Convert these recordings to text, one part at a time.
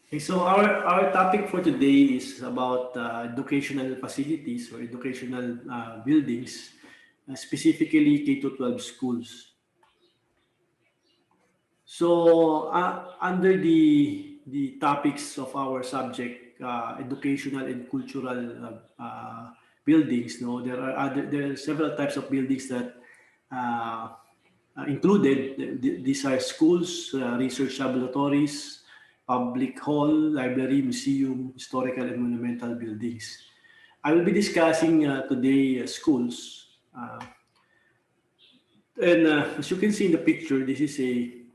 Okay, so our topic for today is about educational facilities or educational buildings, specifically K to 12 schools. So under the topics of our subject, educational and cultural buildings, no, there are several types of buildings that uh, included. These are schools, research laboratories, public hall, library, museum, historical and monumental buildings. I will be discussing today schools. And as you can see in the picture, this is a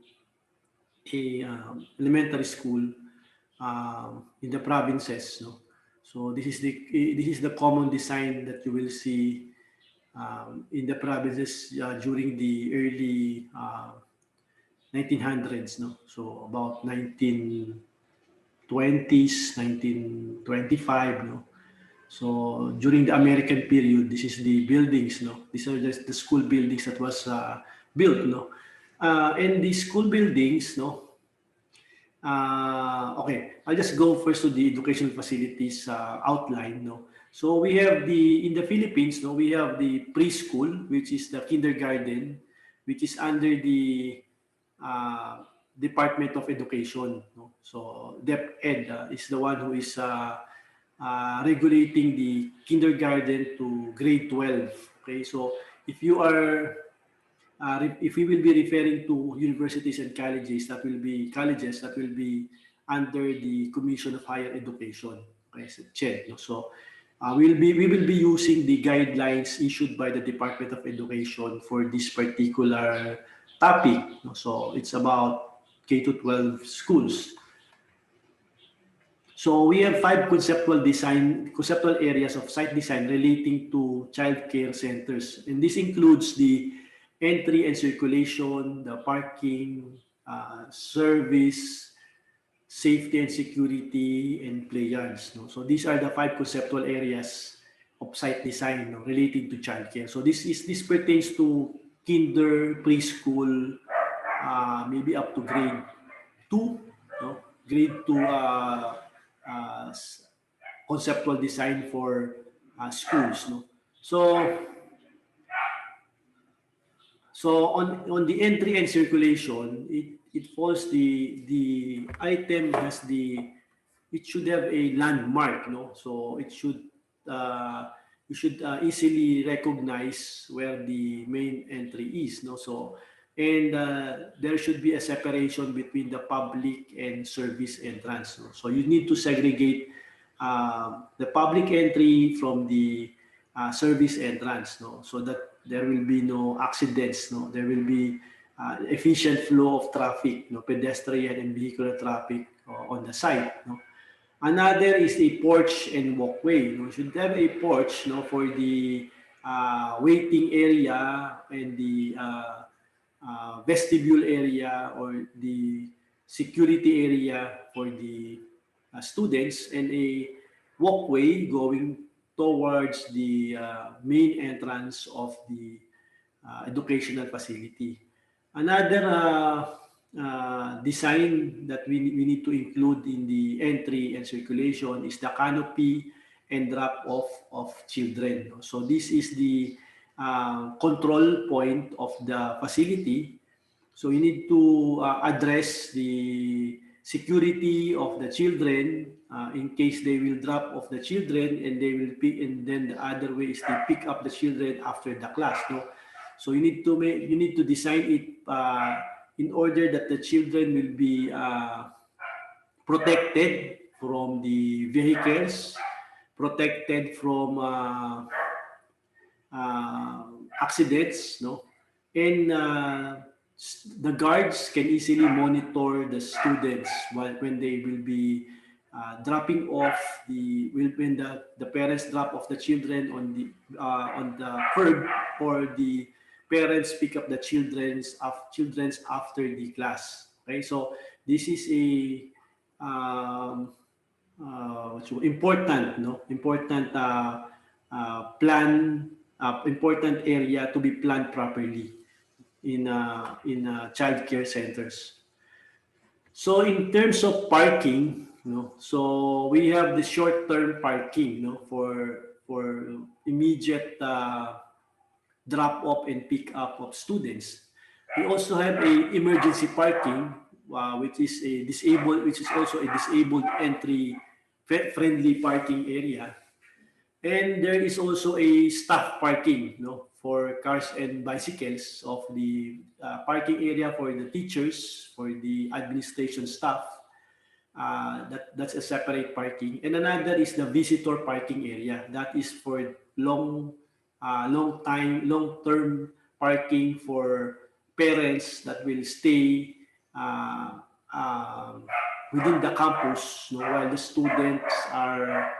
elementary school in the provinces. No? So this is the common design that you will see in the provinces during the early 1900s. No? So about 1920s, 1925. No? So during the American period, this is the buildings. No? These are the school buildings that was built. No? And the school buildings, no, okay, I'll just go first to the educational facilities outline. No, so we have in the Philippines. No, we have the preschool, which is the kindergarten, which is under the uh, Department of Education. No, so DepEd is the one who is regulating the kindergarten to grade 12. Okay, so if you are if we will be referring to universities and colleges that will be under the Commission of Higher Education, okay, so CHED. No? So we will be using the guidelines issued by the Department of Education for this particular topic. No? So it's about K to 12 schools. So we have five conceptual areas of site design relating to child care centers. And this includes the entry and circulation, the parking, service, safety and security, and play yards. No? So these are the five conceptual areas of site design, no, relating to child care. So this pertains to kinder, preschool, maybe up to grade 2, no? Grade 2 uh, conceptual design for schools. No? So on the entry and circulation, it falls the item has it should have a landmark. No, so it should you should easily recognize where the main entry is. No, so and there should be a separation between the public and service entrance. No? So you need to segregate the public entry from the service entrance, no, so that there will be no accidents, no, there will be efficient flow of traffic, no, pedestrian and vehicular traffic on the site, no. Another is a porch and walkway. You should have a porch, no, for the waiting area and the vestibule area or the security area for the students, and a walkway going towards the main entrance of the educational facility. Another design that we need to include in the entry and circulation is the canopy and drop off of children. So this is the control point of the facility. So you need to address the security of the children in case they will drop off the children and they will pick, and then the other way is they pick up the children after the class. No, so you need to design it in order that the children will be protected from the vehicles, protected from accidents, no, and the guards can easily monitor the students while when they will be dropping off when the parents drop off the children on the curb, or the parents pick up the children's after the class. Okay, so this is a important, no, important plan, important area to be planned properly in child care centers. So in terms of parking, No? So we have the short-term parking, no, for immediate drop off and pick up of students. We also have a emergency parking, which is also a disabled entry friendly parking area. And there is also a staff parking, no, for cars and bicycles of the parking area for the teachers, for the administration staff. That's a separate parking. And another is the visitor parking area. That is for long term parking for parents that will stay uh, um, within the campus, no, while the students are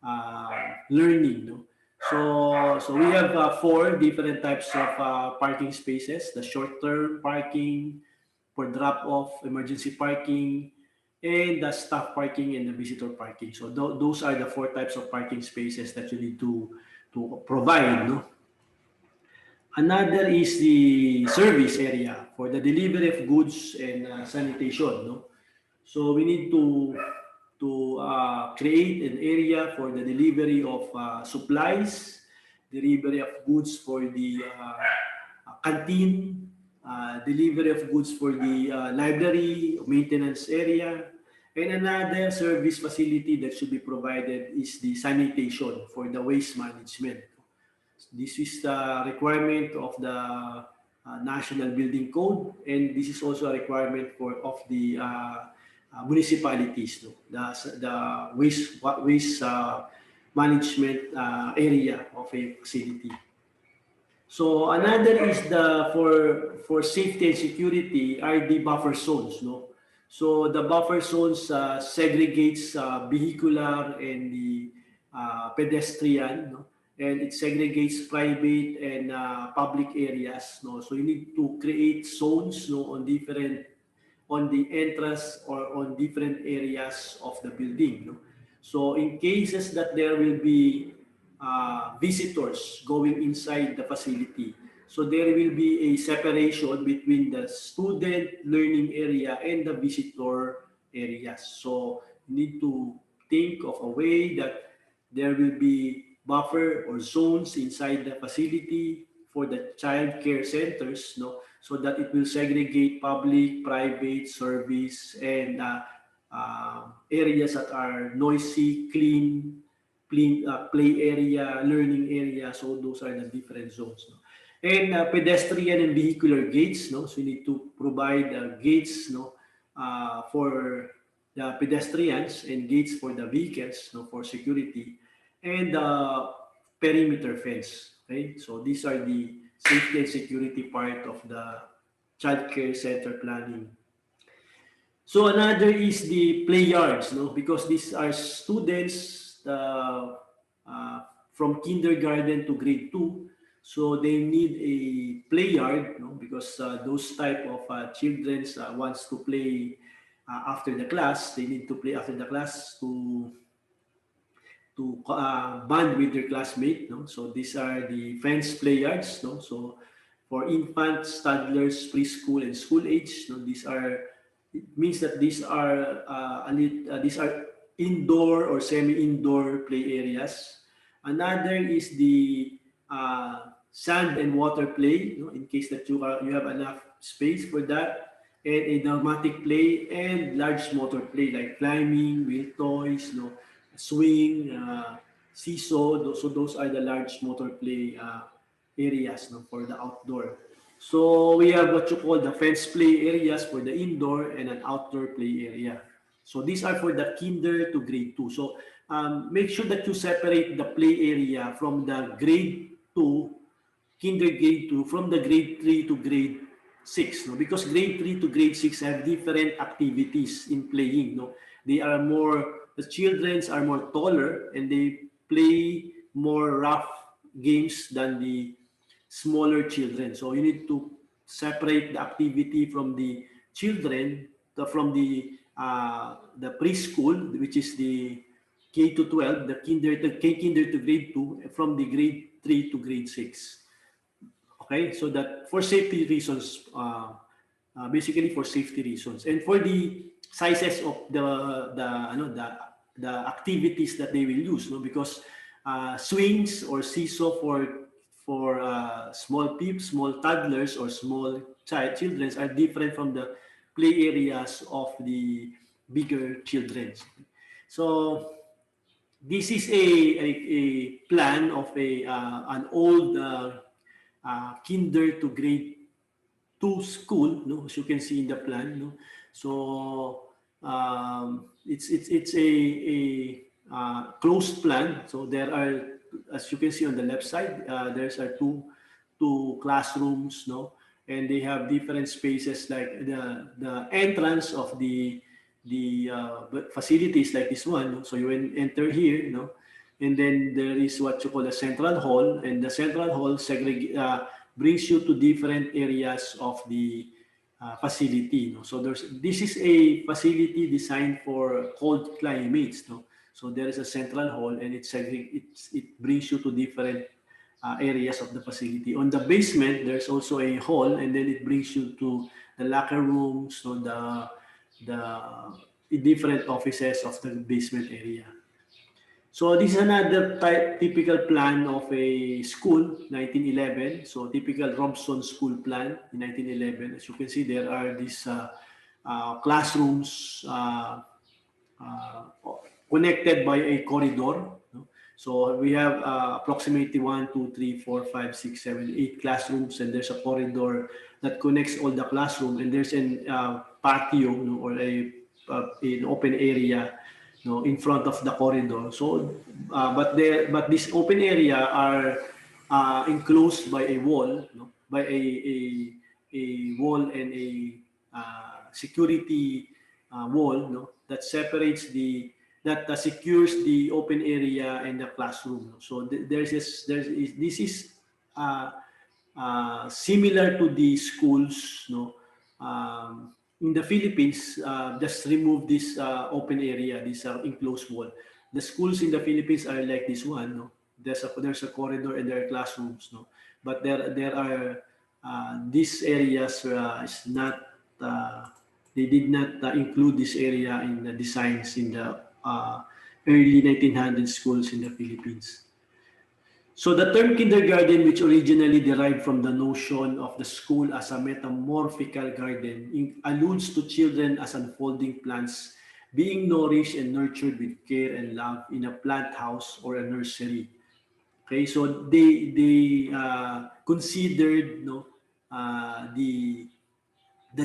uh, learning. No? So we have four different types of parking spaces: the short-term parking, for drop-off, emergency parking, and the staff parking and the visitor parking. So those are the four types of parking spaces that you need to provide. No? Another is the service area for the delivery of goods and sanitation. No? So we need to create an area for the delivery of supplies, delivery of goods for the canteen, delivery of goods for the library, maintenance area, and another service facility that should be provided is the sanitation for the waste management. This is the requirement of the National Building Code, and this is also a requirement of the municipalities, no? The waste management area of a facility. So another is the for safety and security are the buffer zones, no. So the buffer zones segregates vehicular and the pedestrian, no, and it segregates private and public areas, no. So you need to create zones, no, on the entrance or on different areas of the building, no? So in cases that there will be visitors going inside the facility, so there will be a separation between the student learning area and the visitor areas. So you need to think of a way that there will be buffer or zones inside the facility for the child care centers, no, so that it will segregate public, private, service, and areas that are noisy, play area, learning area. So those are the different zones. No? And pedestrian and vehicular gates. No, so you need to provide gates, no, for the pedestrians and gates for the vehicles, no, for security, and perimeter fence. Okay, so these are the safety and security part of the child care center planning. So another is the play yards, no, because these are students uh, from kindergarten to grade 2, so they need a play yard, no, because those type of children wants to play after the class. They need to play after the class to bond with their classmate, no? So these are the fence play yards, no? So for infants, toddlers, preschool, and school age, no? These are, it means that these are indoor or semi-indoor play areas. Another is the sand and water play, no? In case that you have enough space for that, and a pneumatic play and large motor play like climbing, wheel toys, no, swing, seesaw. So those are the large motor play areas, no, for the outdoor. So we have what you call the fence play areas for the indoor and an outdoor play area. So these are for the kinder to grade 2. So make sure that you separate the play area from the grade 2, kinder grade 2, from the grade 3 to grade 6. No? Because grade 3 to grade 6 have different activities in playing. No? The children are more taller and they play more rough games than the smaller children. So you need to separate the activity from the children, from the preschool, which is the K to 12, the kinder to grade 2, from the grade 3 to grade 6. Okay, so that for safety reasons, basically for safety reasons. And for the sizes of the activities that they will use, no? Because swings or seesaw for small peeps, small toddlers, or small children are different from the play areas of the bigger children. So this is a plan of an old kinder to grade 2 school, no, as you can see in the plan, no. So it's a closed plan. So there are, as you can see on the left side, there's are two classrooms, no, and they have different spaces, like the entrance of the facilities like this one, no? So you enter here, you know, and then there is what you call a central hall, and the central hall brings you to different areas of the facility, no? So this is a facility designed for cold climates, no? So there is a central hall, and it brings you to different areas of the facility. On the basement, there's also a hall, and then it brings you to the locker rooms, so the different offices of the basement area. So this is another typical plan of a school, 1911. So typical Robson school plan in 1911. As you can see, there are these classrooms uh, connected by a corridor, no? So we have approximately 1, 2, 3, 4, 5, 6, 7, 8 classrooms, and there's a corridor that connects all the classroom, and there's an patio, no, or an open area, no, in front of the corridor. So, but this open area are enclosed by a wall, no, by a wall and a security wall, no, that separates that secures the open area and the classroom. So this is uh, similar to the schools, no, in the Philippines. Just remove this open area, this enclosed wall. The schools in the Philippines are like this one, no. There's a corridor and there are classrooms, no. But there are these areas is not. They did not include this area in the designs in the early 1900 schools in the Philippines. So the term kindergarten, which originally derived from the notion of the school as a metamorphical garden, alludes to children as unfolding plants being nourished and nurtured with care and love in a plant house or a nursery. Okay, so they considered, no, the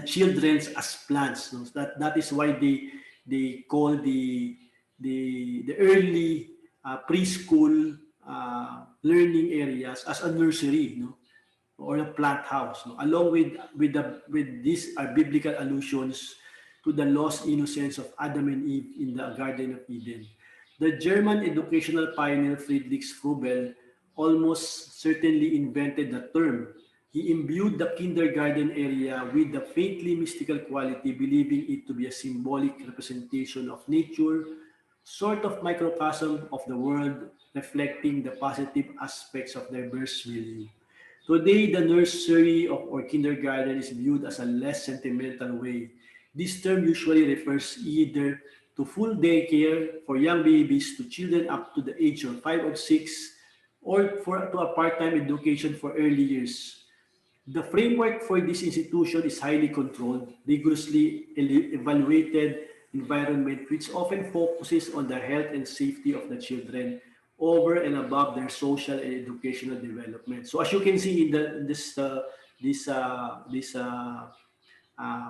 children's as plants. No? That is why they call the early preschool learning areas as a nursery, no, or a plant house, no? Along with these biblical allusions to the lost innocence of Adam and Eve in the Garden of Eden. The German educational pioneer Friedrich Frobel almost certainly invented the term. He imbued the kindergarten area with the faintly mystical quality, believing it to be a symbolic representation of nature, sort of microcosm of the world, reflecting the positive aspects of diverse milieu. Today, the nursery or kindergarten is viewed as a less sentimental way. This term usually refers either to full daycare for young babies to children up to the age of 5 or 6, or to a part-time education for early years. The framework for this institution is highly controlled, rigorously evaluated environment which often focuses on the health and safety of the children over and above their social and educational development. So as you can see in this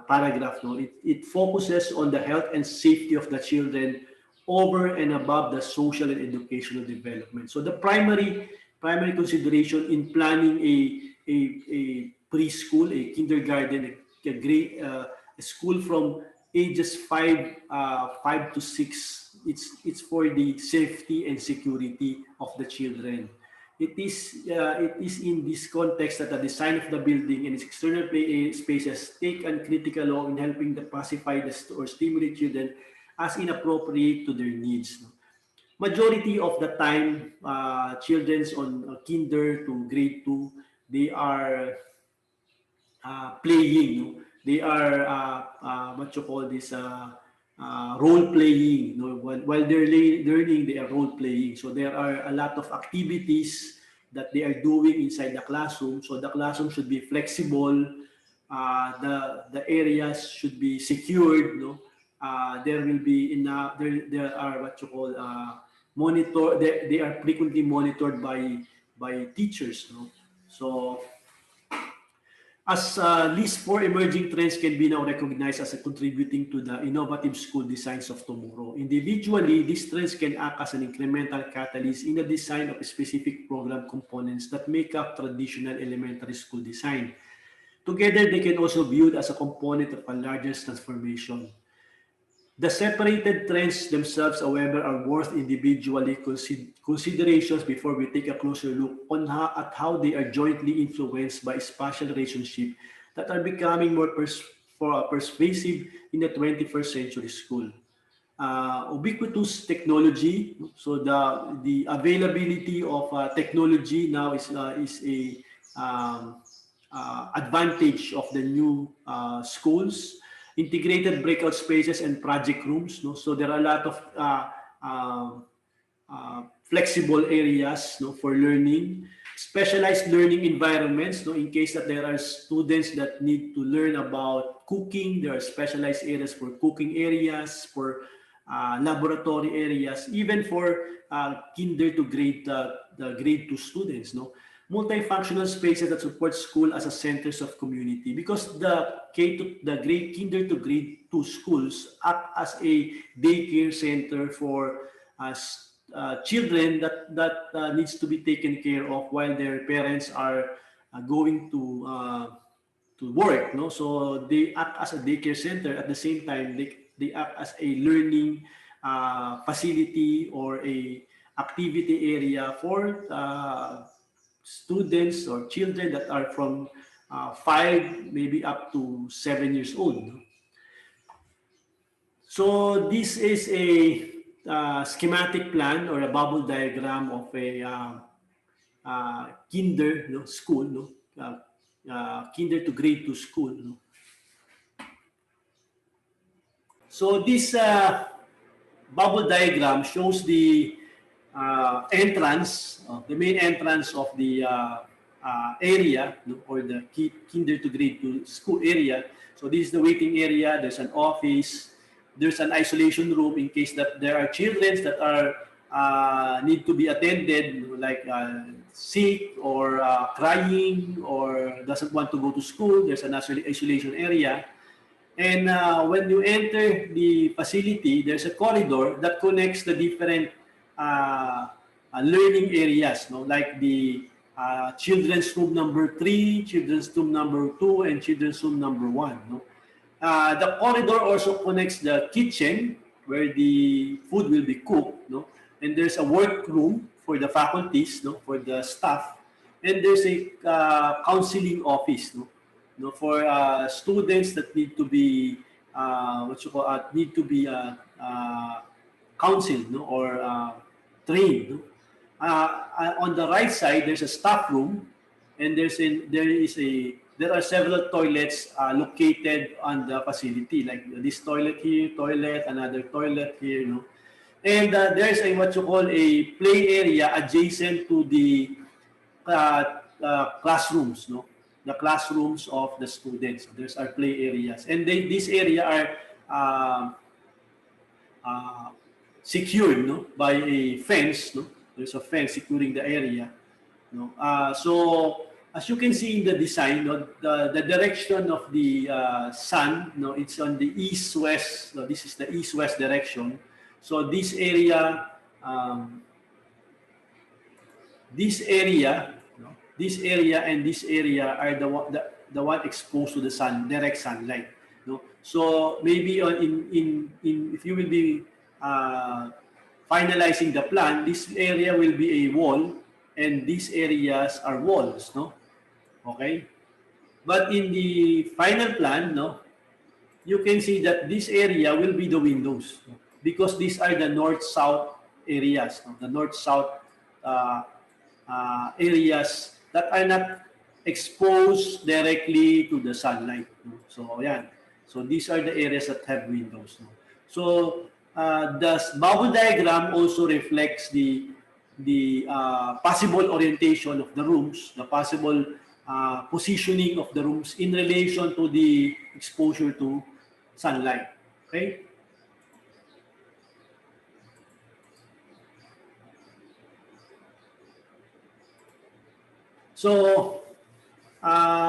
paragraph, no, it focuses on the health and safety of the children over and above the social and educational development. So the primary consideration in planning a preschool, a kindergarten, a grade, a school from ages 5 to 6, it's for the safety and security of the children. It is in this context that the design of the building and its external spaces take a critical role in helping to pacify or stimulate children as inappropriate to their needs. Majority of the time, children's on kinder to grade 2, they are playing. No? they are what you call this role playing. You know, while they're learning, they are role playing. So there are a lot of activities that they are doing inside the classroom. So the classroom should be flexible. The areas should be secured. No, there will be there are what you call monitor. They are frequently monitored by teachers. No, so as these four emerging trends can be now recognized as a contributing to the innovative school designs of tomorrow. Individually, these trends can act as an incremental catalyst in the design of specific program components that make up traditional elementary school design. Together, they can also be viewed as a component of a larger transformation. The separated trends themselves, however, are worth individually considerations before we take a closer look on at how they are jointly influenced by spatial relationships that are becoming more persuasive in the 21st century school. Ubiquitous technology, so the availability of technology now is a advantage of the new schools, integrated breakout spaces and project rooms. No? So there are a lot of flexible areas, no, for learning, specialized learning environments. No, in case that there are students that need to learn about cooking, there are specialized areas for cooking areas, for laboratory areas, even for kinder to the grade 2 students. No, multifunctional spaces that support school as a centers of community, because the grade kinder to grade 2 schools act as a daycare center for children that needs to be taken care of while their parents are going to work. No, so they act as a daycare center. At the same time, they act as a learning facility or a activity area for students or children that are from 5 maybe up to 7 years old. So this is a schematic plan or a bubble diagram of a kinder, no, school, no, kinder to grade 2 school. No? So this bubble diagram shows the entrance, the main entrance of the area, no, or the kinder to grade 2 school area. So this is the waiting area. There's an office. There's an isolation room in case that there are children that are need to be attended, like sick or crying or doesn't want to go to school. There's an isolation area. And when you enter the facility, there's a corridor that connects the different learning areas, no? Like the children's room number 3, children's room number 2, and children's room number 1. No? The corridor also connects the kitchen where the food will be cooked. No? And there's a workroom for the faculties, no? For the staff. And there's a counseling office, no? No, for students that need to be need to be counseled, no, or trained. No? On the right side, there's a staff room, and there are several toilets located on the facility, like this toilet here, another toilet here, you know. And there's a what you call a play area adjacent to the classrooms, no, the classrooms of the students. There's our play areas, and this area are secured, no, by a fence. No, there's a fence securing the area. No, so as you can see in the design, no, the direction of the sun, no, it's on the east-west. So this is the east-west direction. So this area, this area, this area and this area are the one exposed to the sun, direct sunlight. No, so maybe in if you will be finalizing the plan, this area will be a wall, and these areas are walls. No, okay. But in the final plan, no, you can see that this area will be the windows, no? Because these are the north-south areas, no? The north-south areas that are not exposed directly to the sunlight. no? So yan. So these are the areas that have windows. No? So the bubble diagram also reflects the possible orientation of the rooms, the possible positioning of the rooms in relation to the exposure to sunlight. Okay. So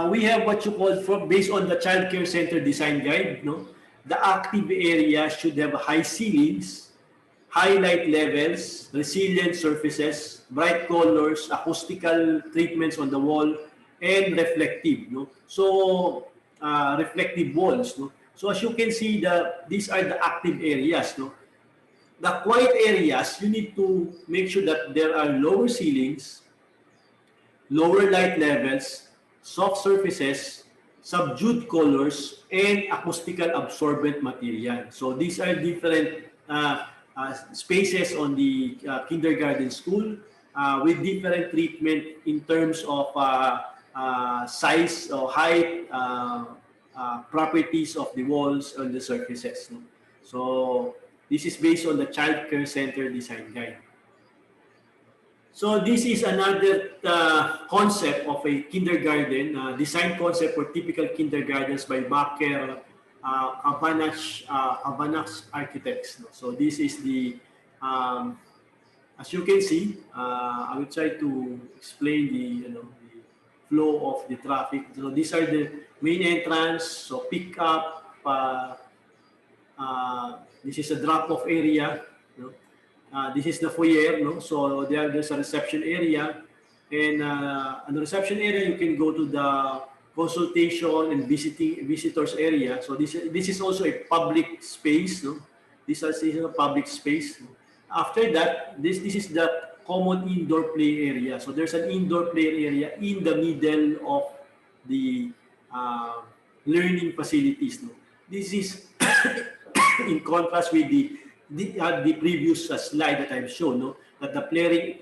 we have what you call, from based on the child care center design guide, no, the active area should have high ceilings, high light levels, resilient surfaces, bright colors, acoustical treatments on the wall, and reflective. No, so reflective walls. No, so as you can see, these are the active areas. No, the quiet areas, you need to make sure that there are lower ceilings, lower light levels, soft surfaces, subdued colors, and acoustical absorbent material. So these are different spaces on the kindergarten school with different treatment in terms of size or height, properties of the walls and the surfaces. No? So this is based on the Child Care Center Design Guide. So this is another concept of a kindergarten, design concept for typical kindergartens by Baker Kavanagh Architects. So this is the, as you can see, I will try to explain the flow of the traffic. So these are the main entrance, so pick up, this is a drop-off area. This is the foyer, no? So there's a reception area, and on the reception area you can go to the consultation and visitors area. So this is also a public space, no? This is a public space. After that, this is the common indoor play area. So there's an indoor play area in the middle of the learning facilities. No? This is in contrast with the previous slide that I've shown, no, that the playing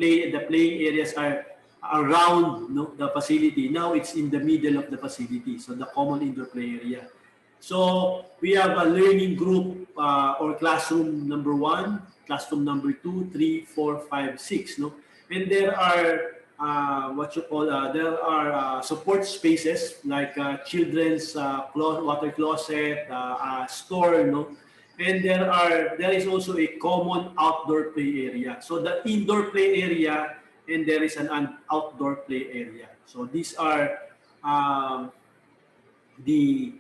areas are around, no, the facility. Now it's in the middle of the facility, so the common indoor play area. So we have a learning group or classroom number 1, classroom number 2, 3, 4, 5, 6, no, and there are what you call there are support spaces like children's water closet, store, no. And there is also a common outdoor play area. So the indoor play area, and there is an outdoor play area. So these are the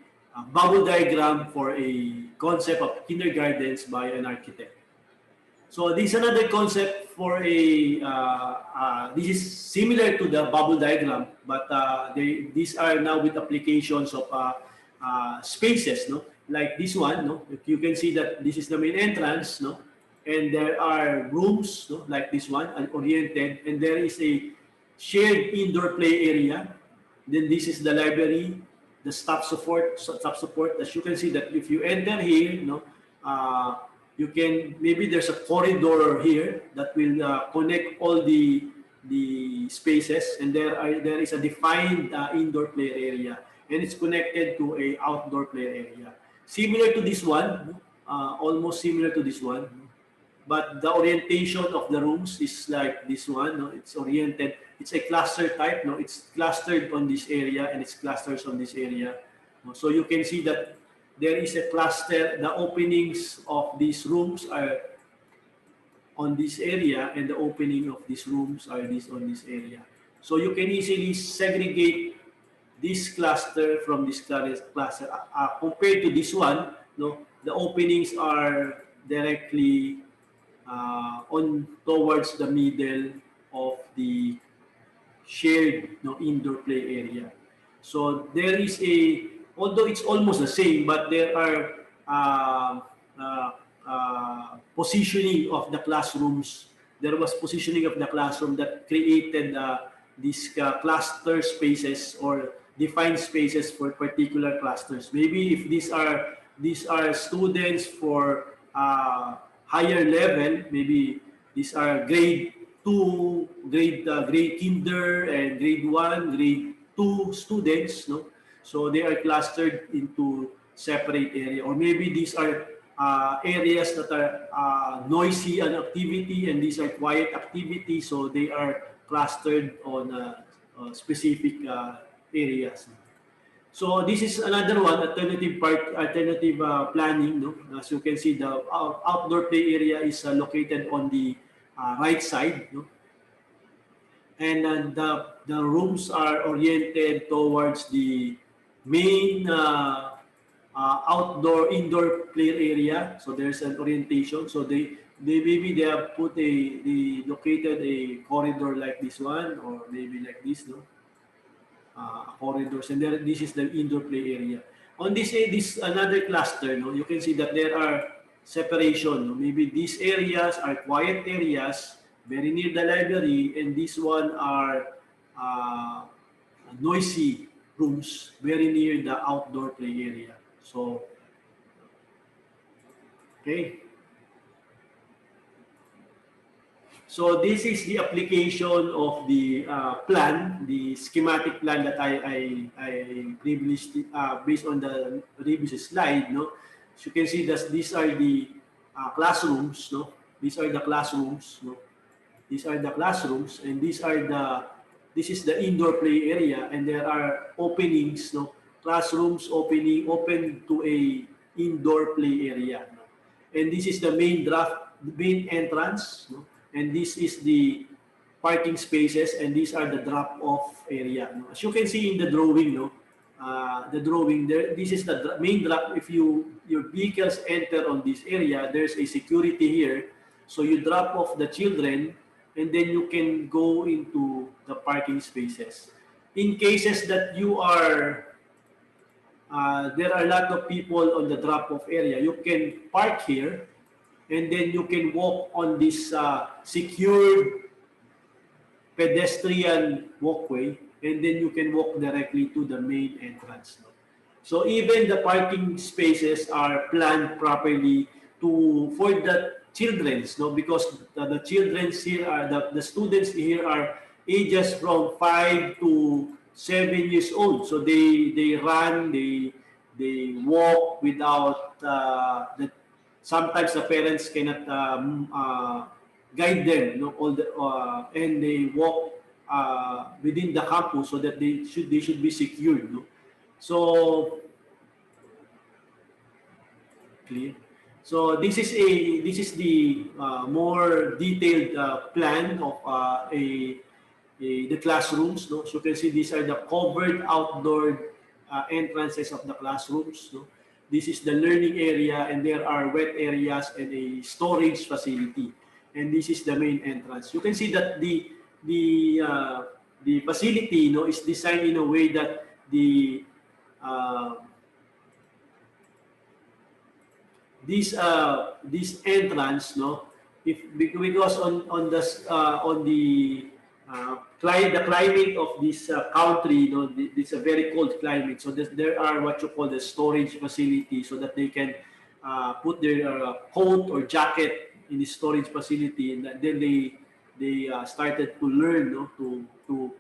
bubble diagram for a concept of kindergartens by an architect. So this is another concept for a, this is similar to the bubble diagram, but these are now with applications of spaces, no? Like this one, no? You can see that this is the main entrance, no? And there are rooms, no? Like this one, oriented, and there is a shared indoor play area. Then this is the library, the staff support. As you can see that if you enter here, no, you can, maybe there's a corridor here that will connect all the spaces, and there is a defined indoor play area, and it's connected to a outdoor play area. Similar to this one, almost similar to this one, but the orientation of the rooms is like this one. No? It's oriented. It's a cluster type. No, it's clustered on this area and it's clusters on this area. So you can see that there is a cluster. The openings of these rooms are on this area, and the opening of these rooms are on this area. So you can easily segregate this cluster from this cluster. Compared to this one, no, the openings are directly on towards the middle of the shared, no, indoor play area. So there is a, although it's almost the same, but there are positioning of the classrooms. There was positioning of the classroom that created these cluster spaces or defined spaces for particular clusters. Maybe if these are students for higher level, maybe these are grade 2, grade kinder, and grade 1, grade 2 students, no. So they are clustered into separate area, or maybe these are areas that are noisy and activity, and these are quiet activity. So they are clustered on specific areas. So this is another one, alternative planning. No? As you can see, the outdoor play area is located on the right side. No? And the rooms are oriented towards the main indoor play area. So there's an orientation. So they maybe they have put they located a corridor like this one, or maybe like this, no? Corridors, and there, this is the indoor play area. On this another cluster, no, you can see that there are separation. No? Maybe these areas are quiet areas very near the library, and this one are uh, noisy rooms very near the outdoor play area. So, okay. So this is the application of the plan, the schematic plan that I previously, based on the previous slide. No, as you can see, that these are the classrooms. No, these are the classrooms. No, these are the classrooms, and this is the indoor play area, and there are openings. No, classrooms open to a indoor play area. No? And this is the main entrance. No? And this is the parking spaces, and these are the drop-off area. No? As you can see in the drawing, no, the drawing there, this is the main drop. If your vehicles enter on this area, there's a security here, so you drop off the children, and then you can go into the parking spaces. In cases that you are there are a lot of people on the drop-off area, you can park here, and then you can walk on this secured pedestrian walkway, and then you can walk directly to the main entrance. No? So even the parking spaces are planned properly for the children's, no, because the children's here are the students here are ages from 5 to 7 years old. So they run, they walk without sometimes the parents cannot guide them, you know, and they walk within the campus, so that they should be secured. No? So clear. So this is the more detailed plan of the classrooms. No? So you can see these are the covered outdoor entrances of the classrooms. No? This is the learning area, and there are wet areas and a storage facility. And this is the main entrance. You can see that the facility, no, is designed in a way that this entrance, no, because on the climate of this country, you know, it's a very cold climate. So there are what you call the storage facility, so that they can put their coat or jacket in the storage facility, and then they started to learn, no, to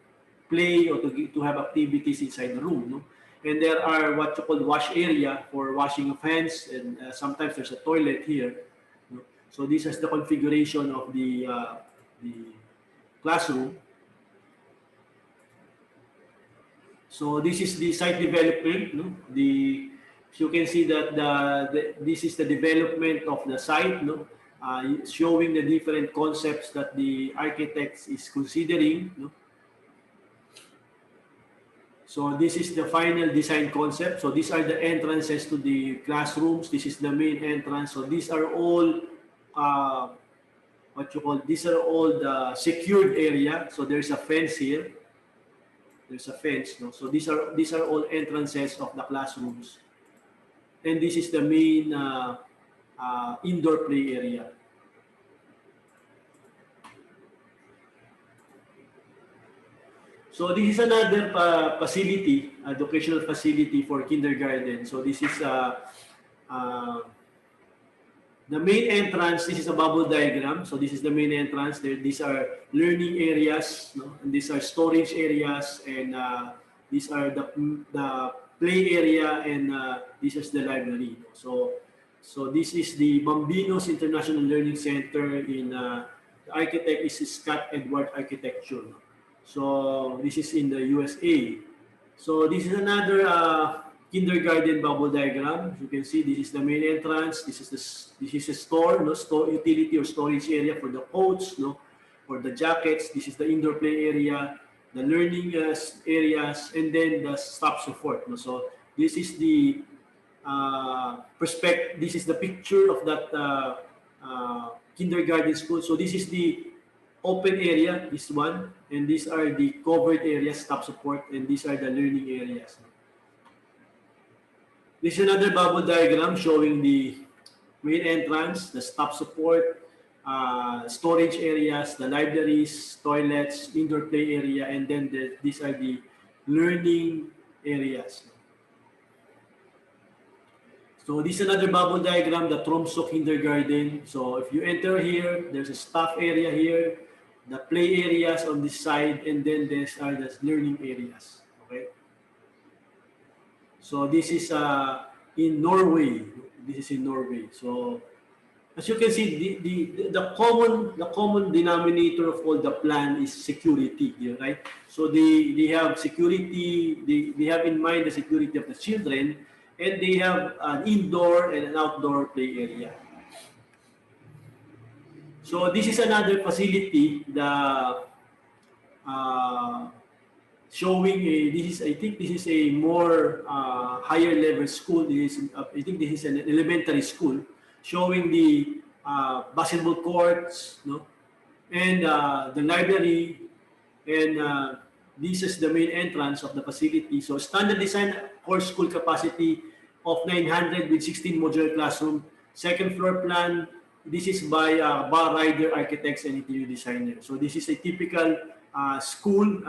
play or to have activities inside the room. No? And there are what you call wash area for washing of hands, and sometimes there's a toilet here. No? So this is the configuration of the classroom. So this is the site development. No? You can see that this is the development of the site. No? Showing the different concepts that the architects is considering. No? So this is the final design concept. So these are the entrances to the classrooms. This is the main entrance. So these are all these are all the secured area. So there's a fence here. There's a fence. No? So these are all entrances of the classrooms. And this is the main indoor play area. So this is another facility, educational facility for kindergarten. So this is the main entrance. This is a bubble diagram. So this is the main entrance. These are learning areas, no? And these are storage areas, and these are the play area, and this is the library. So this is the Bambinos International Learning Center in the architect is Scott Edward Architecture. So this is in the USA. So this is another kindergarten bubble diagram. As you can see, this is the main entrance. This is a store, no, store utility or storage area for the coats, no, for the jackets. This is the indoor play area, the learning areas, and then the staff support. No? So this is the perspective. This is the picture of that kindergarten school. So this is the open area, this one, and these are the covered areas, staff support, and these are the learning areas. This is another bubble diagram showing the main entrance, the staff support, storage areas, the libraries, toilets, indoor play area, and then these are the learning areas. So this is another bubble diagram, the Tromsø Kindergarten. So if you enter here, there's a staff area here, the play areas on this side, and then these are the learning areas. Okay. So this is in Norway. This is in Norway. So as you can see, the common denominator of all the plan is security, right? So they have security. They have in mind the security of the children, and they have an indoor and an outdoor play area. So this is another facility, the showing I think this is a more higher level school. I think this is an elementary school, showing the basketball courts, no, and the library, and this is the main entrance of the facility. So standard design core school capacity of 900 with 16 modular classroom. Second floor plan. This is by Bar Rider Architects and Interior Designers. So this is a typical school,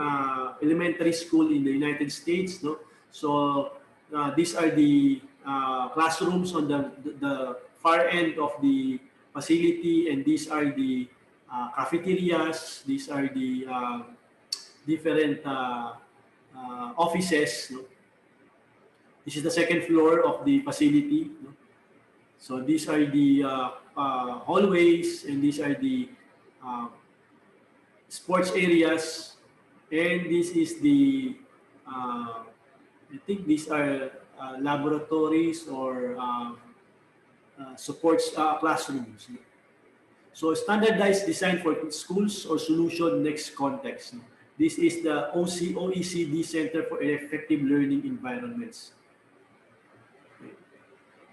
elementary school in the United States. No? So these are the classrooms on the far end of the facility, and these are the cafeterias. These are the different offices. No? This is the second floor of the facility. No? So these are the hallways, and these are the sports areas, and this is the I think these are laboratories or supports classrooms. So standardized design for schools or solution next context. This is the OECD Center for Effective Learning Environments.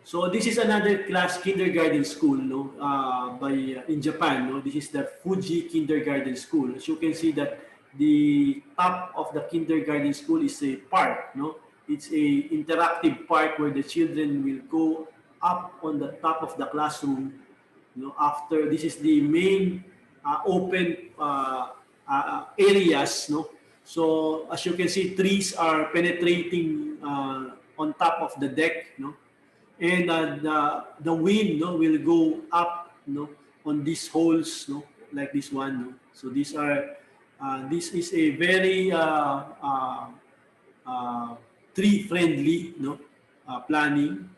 So this is another class kindergarten school, no, in Japan. No, this is the Fuji Kindergarten School. As you can see that the top of the kindergarten school is a park. No, it's a interactive park where the children will go up on the top of the classroom. You know, after this is the main open areas. No, so as you can see, trees are penetrating on top of the deck. No. And the wind, no, will go up, no, on these holes, no, like this one. No? So these are this is a very tree friendly, no, planning.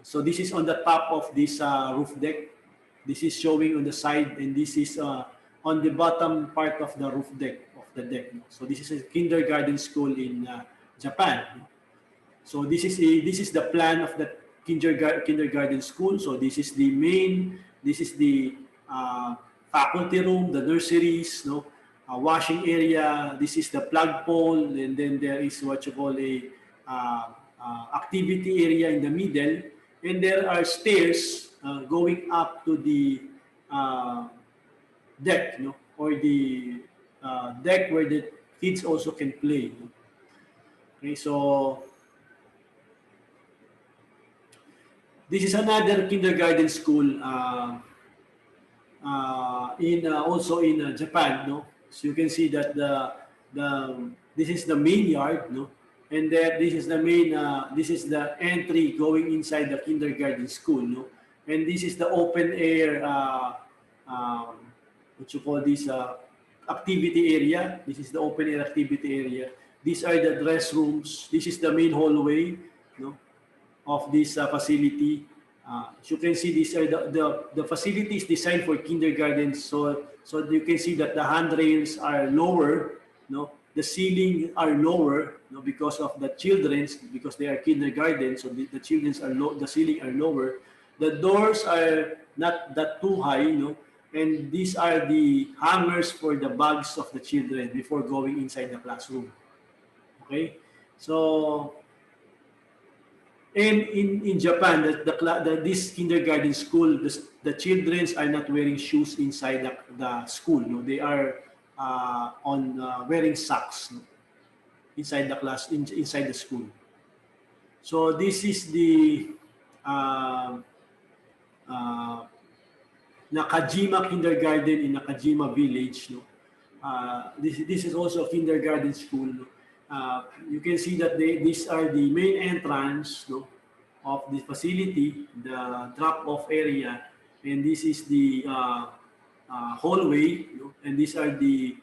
So this is on the top of this roof deck. This is showing on the side, and this is on the bottom part of the roof deck of the deck. No? So this is a kindergarten school in Japan. No? So this is the plan of the kindergarten school. So this is the main, this is the faculty room, the nurseries, no, washing area. This is the flagpole, and then there is what you call a activity area in the middle, and there are stairs going up to the deck, no, or the deck where the kids also can play. Okay, so this is another kindergarten school also in Japan. No, so you can see that this is the main yard. No, and then this is the main this is the entry going inside the kindergarten school. No, and this is the open air what you call this activity area. This is the open air activity area. These are the dress rooms. This is the main hallway, of this facility. As you can see, these are the facility is designed for kindergarten. So you can see that the handrails are lower, the ceiling are lower, because of the children's, because they are kindergarten. So the children's are low, the ceiling are lower. The doors are not that too high, and these are the hangers for the bags of the children before going inside the classroom. Okay, so and in Japan, this kindergarten school, the children are not wearing shoes inside the school. They are on wearing socks, inside the class, inside the school. So this is the uh, uh, Nakajima Kindergarten in Nakajima Village. This is also a kindergarten school. You can see that these are the main entrance, of the facility, the drop-off area, and this is the hallway, and these are the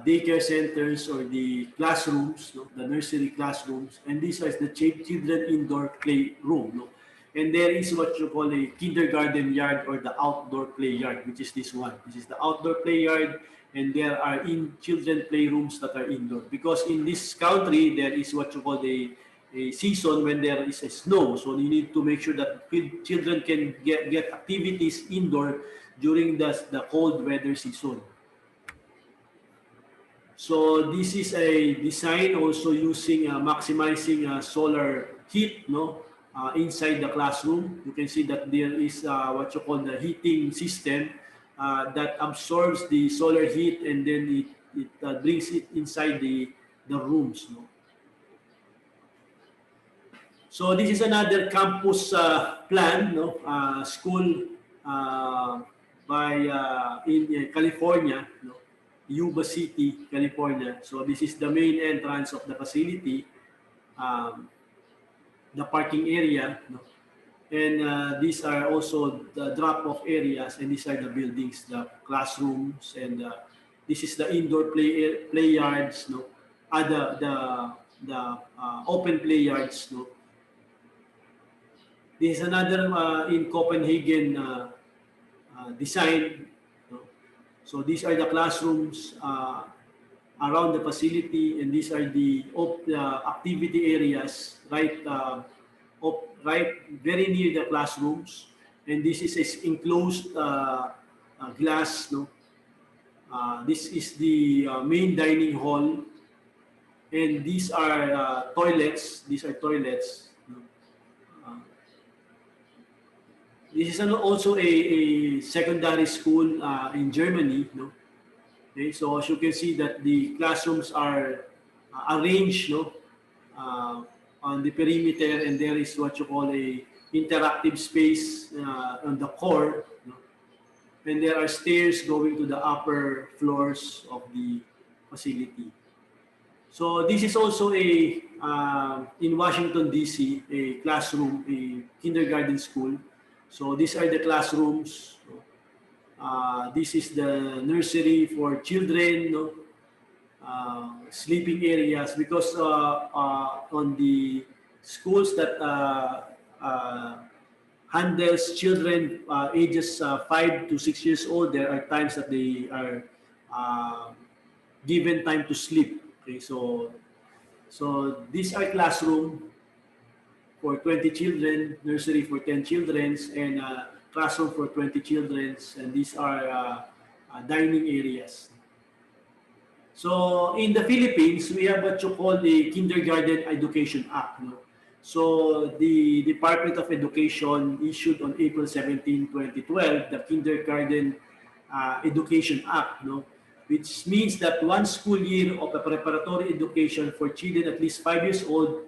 daycare centers or the classrooms, the nursery classrooms, and these are the children indoor playroom. And there is what you call a kindergarten yard or the outdoor play yard, which is this one. This is the outdoor play yard, and there are children playrooms that are indoor. Because in this country, there is what you call a season when there is a snow. So you need to make sure that children can get activities indoor during the cold weather season. So this is a design also using maximizing solar heat, inside the classroom. You can see that there is what you call the heating system that absorbs the solar heat, and then it brings it inside the rooms. So this is another campus plan, school by in California, Yuba City, California. So this is the main entrance of the facility, the parking area, and these are also the drop-off areas, and these are the buildings, the classrooms, and this is the indoor play yards, the open play yards. This is another in Copenhagen design. So these are the classrooms around the facility, and these are the activity areas right very near the classrooms. And this is an enclosed glass. This is the main dining hall, and these are toilets. These are toilets. This is also a secondary school in Germany. Okay, so as you can see that the classrooms are arranged, on the perimeter, and there is what you call a interactive space on the core, and there are stairs going to the upper floors of the facility. So this is also a in Washington DC, a classroom, a kindergarten school. So these are the classrooms. This is the nursery for children, sleeping areas, because on the schools that handles children ages 5 to 6 years old, there are times that they are given time to sleep. Okay, so these are classroom for 20 children, nursery for 10 children, and classroom for 20 children, and these are dining areas. So in the Philippines, we have what you call the Kindergarten Education Act. So the Department of Education issued on April 17, 2012, the Kindergarten Education Act, which means that one school year of a preparatory education for children at least 5 years old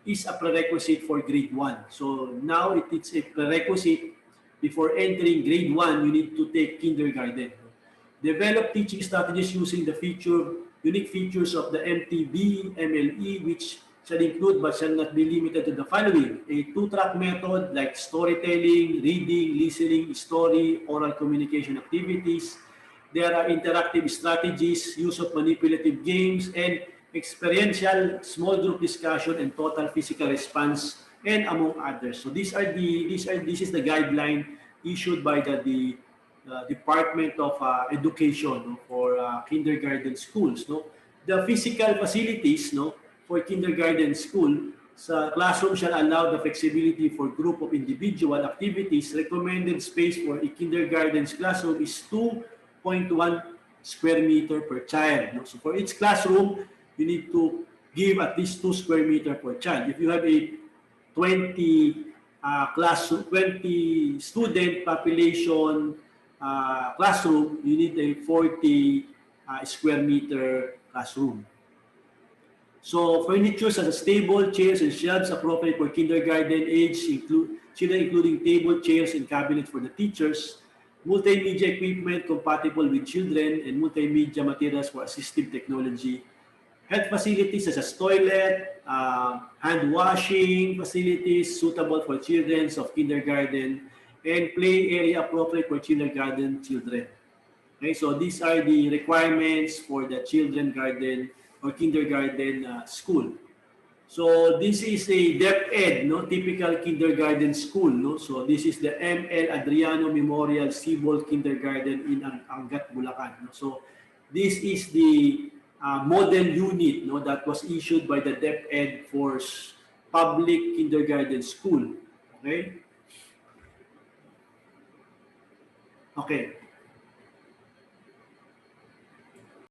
is a prerequisite for grade 1. So now it's a prerequisite. Before entering grade 1, you need to take kindergarten. Develop teaching strategies using the unique features of the MTB, MLE, which shall include but shall not be limited to the following: a 2-track method like storytelling, reading, listening, story, oral communication activities. There are interactive strategies, use of manipulative games, and experiential small group discussion, and total physical response, and among others. So this is the guideline issued by the Department of Education, no, for kindergarten schools. No, the physical facilities, no, for kindergarten school sa classroom shall allow the flexibility for group of individual activities. Recommended space for a kindergarten's classroom is 2.1 square meter per child. No? So for each classroom, you need to give at least 2 square meter per child. If you have a 20 20 student population classroom, you need a 40 square meter classroom. So furniture such as table, chairs, and shelves appropriate for kindergarten age, children, including table, chairs, and cabinets for the teachers, multimedia equipment compatible with children, and multimedia materials for assistive technology, health facilities such as toilet, hand washing facilities suitable for children of kindergarten, and play area appropriate for kindergarten children. Okay, so these are the requirements for the children garden or kindergarten school. So this is a DepEd, no, typical kindergarten school, no. So this is the M.L. Adriano Memorial Siebel Kindergarten in Angat, Bulacan. No? So this is the model unit, no, that was issued by the DepEd for public kindergarten school. Okay. Okay.